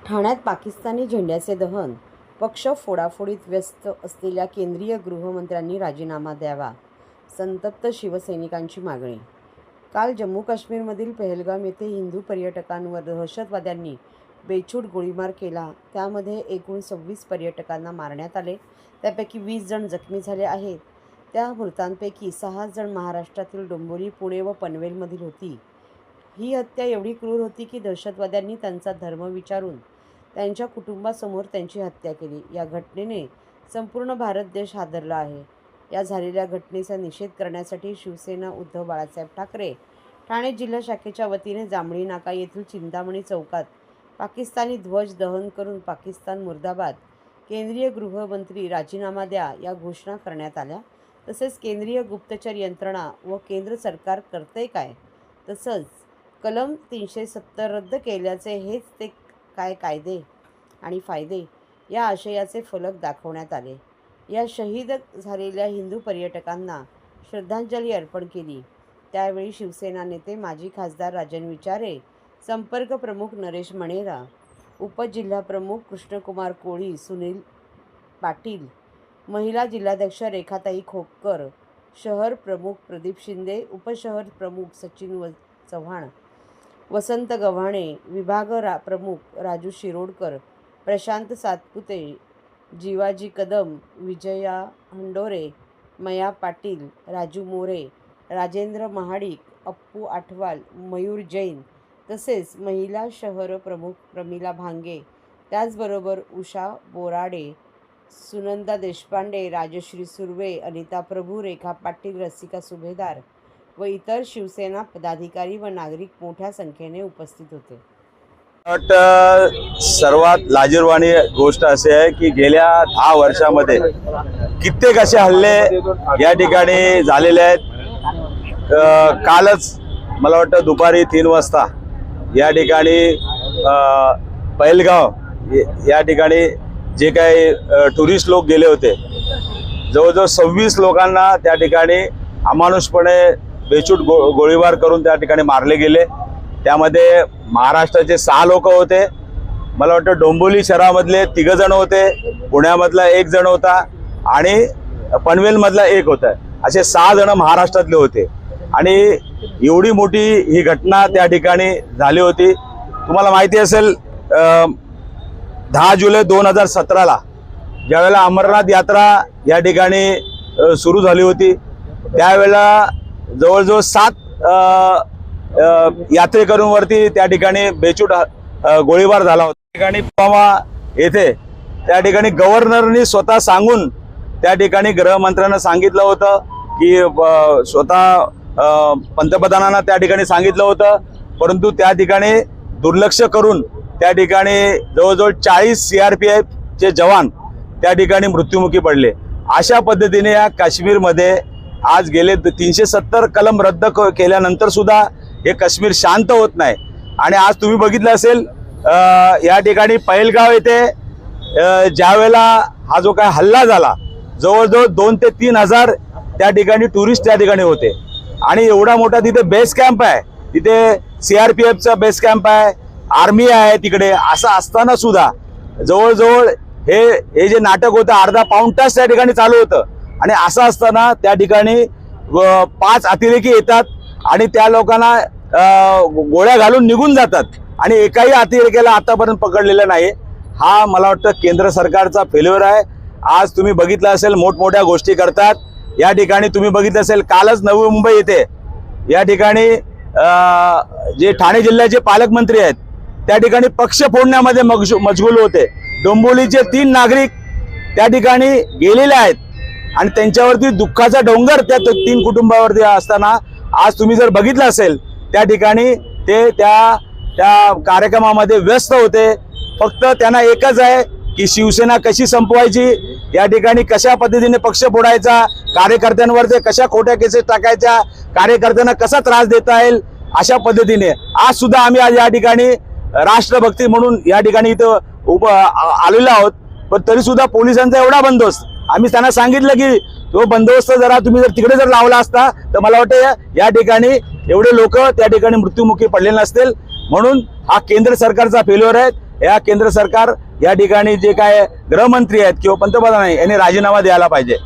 ठाण्यात पाकिस्तानी झेंड्याचे दहन, पक्ष फोडाफोडीत व्यस्त असलेल्या केंद्रीय गृहमंत्र्यांनी राजीनामा द्यावा, संतप्त शिवसैनिकांची मागणी. काल जम्मू काश्मीरमधील पहलगाम येथे हिंदू पर्यटकांवर दहशतवाद्यांनी बेछूट गोळीबार केला. त्यामध्ये एकूण 26 पर्यटकांना मारण्यात आले. त्यापैकी 20 जण जखमी झाले आहेत. त्या मृतांपैकी 6 जण महाराष्ट्रातील डोंबिवली, पुणे व पनवेलमधील होती. ही हत्या एवढी क्रूर होती की दहशतवाद्यांनी त्यांचा धर्म विचारून त्यांच्या कुटुंबासमोर त्यांची हत्या केली. या घटनेने संपूर्ण भारत देश हादरला आहे. या झालेल्या घटनेचा निषेध करण्यासाठी शिवसेना उद्धव बाळासाहेब ठाकरे ठाणे जिल्हा शाखेच्या वतीने जांभळी नाका येथील चिंतामणी चौकात पाकिस्तानी ध्वज दहन करून पाकिस्तान मुर्दाबाद, केंद्रीय गृहमंत्री राजीनामा द्या या घोषणा करण्यात आल्या. तसेच केंद्रीय गुप्तचर यंत्रणा व केंद्र सरकार करते काय, तसंच कलम 370 रद्द केल्याचे हेच ते काय कायदे आणि फायदे या आशयाचे फलक दाखवण्यात आले. या शहीद झालेल्या हिंदू पर्यटकांना श्रद्धांजली अर्पण केली. त्यावेळी शिवसेना नेते माजी खासदार राजन विचारे, संपर्क प्रमुख नरेश मणेरा, उपजिल्हाप्रमुख कृष्णकुमार कोळी, सुनील पाटील, महिला जिल्हाध्यक्ष रेखाताई खोपकर, शहर प्रमुख प्रदीप शिंदे, उपशहर प्रमुख सचिन चव्हाण, वसंत गव्हाणे, विभाग प्रमुख राजू शिरोडकर, प्रशांत सातपुते, जीवाजी कदम, विजया हंडोरे, मया पाटील, राजू मोरे, राजेंद्र महाडिक, अप्पू आठवाल, मयूर जैन, तसेच महिला शहर प्रमुख प्रमिला भांगे, त्याचबरोबर उषा बोराडे, सुनंदा देशपांडे, राजश्री सुर्वे, अनिता प्रभू, रेखा पाटील, रसिका सुभेदार व इतर शिवसेना पदाधिकारी व नागरिक मोठ्या संख्येने उपस्थित होते. सर्वात लाजिरवाणी गोष्ट अशी आहे की गेल्या 10 वर्षामध्ये कित्येक असे हल्ले या ठिकाणी झालेले आहेत. कालच मला वाटतं दुपारी 3 वाजता या ठिकाणी पहलगाव या ठिकाणी जे काही टुरिस्ट लोक गेले होते, जवळजवळ 26 लोकांना त्या ठिकाणी अमानुषपणे बेछूट गोळीबार करून त्या ठिकाणी मारले गेले. त्यामध्ये महाराष्ट्राचे 6 लोक होते. मला वाटतं डोंबिवली शहरामधले 3 जण होते, पुण्यामधला 1 जण होता आणि पनवेलमधला 1 होता. असे 6 जण महाराष्ट्रातले होते. आणि एवढी मोठी ही घटना त्या ठिकाणी झाली होती. तुम्हाला माहिती असेल 10 जुलै 2017ला ज्यावेळेला अमरनाथ यात्रा या ठिकाणी सुरू झाली होती, त्यावेळेला जवळजवळ 7 यात्रेकरूंवरती त्या ठिकाणी बेछूट गोळीबार झाला होता. त्या ठिकाणी पुलवामा येथे त्या ठिकाणी गव्हर्नरनी स्वतः सांगून त्या ठिकाणी गृहमंत्र्यांना सांगितलं होतं की स्वतः पंतप्रधानांना त्या ठिकाणी सांगितलं होतं, परंतु त्या ठिकाणी दुर्लक्ष करून त्या ठिकाणी जवळजवळ 40 CRPFचे जवान त्या ठिकाणी मृत्युमुखी पडले. अशा पद्धतीने या काश्मीरमध्ये आज गेले 370 कलम रद्द केल्यानंतर सुद्धा हे काश्मीर शांत होत नाही. आणि आज तुम्ही बघितलं असेल या ठिकाणी पहलगाव येथे ज्यावेळेला हा जो काय हल्ला झाला, जवळजवळ 2 ते 3 हजार त्या ठिकाणी टुरिस्ट त्या ठिकाणी होते. आणि एवढा मोठा तिथे बेस कॅम्प आहे, तिथे CRPFचा बेस कॅम्प आहे, आर्मी आहे तिकडे. असं असताना सुद्धा जवळजवळ हे जे नाटक होतं अर्धा पाऊण तास त्या ठिकाणी चालू होतं. आणि असं असताना त्या ठिकाणी 5 अतिरेकी येतात आणि त्या लोकांना गोळ्या घालून निघून जातात आणि एकाही अतिरेक्याला आतापर्यंत पकडलेलं नाही. हा मला वाटतं केंद्र सरकारचा फेल्युअर आहे. आज तुम्ही बघितलं असेल मोठमोठ्या गोष्टी करतात. या ठिकाणी तुम्ही बघितलं असेल कालच नवी मुंबई येथे या ठिकाणी जे ठाणे जिल्ह्याचे पालकमंत्री आहेत त्या ठिकाणी पक्ष फोडण्यामध्ये मशगूल होते. डोंबिवलीचे 3 नागरिक त्या ठिकाणी गेलेले आहेत आणि त्यांच्यावरती दुःखाचा डोंगर त्या 3 कुटुंबावरती असताना आज तुम्ही जर बघितलं असेल त्या ठिकाणी ते त्या कार्यक्रमामध्ये व्यस्त होते. फक्त त्यांना एकच आहे की शिवसेना कशी संपवायची, या ठिकाणी कशा पद्धतीने पक्ष फोडायचा, कार्यकर्त्यांवरती कशा खोट्या केसेस टाकायच्या, कार्यकर्त्यांना कसा त्रास देता येईल, अशा पद्धतीने आज सुद्धा आम्ही आज या ठिकाणी राष्ट्रभक्ती म्हणून या ठिकाणी इथं आलेलो आहोत. पण तरी सुद्धा पोलिसांचा एवढा बंदोबस्त, आम्ही त्यांना सांगितलं की तो बंदोबस्त जरा तुम्ही जर तिकडे जर लावला असता तर मला वाटतं या ठिकाणी एवढे लोक त्या ठिकाणी मृत्युमुखी पडलेले नसतील. म्हणून हा केंद्र सरकारचा फेल्युअर आहे. या केंद्र सरकार या ठिकाणी जे काय गृहमंत्री आहेत किंवा पंतप्रधान आहेत यांनी राजीनामा द्यायला पाहिजे.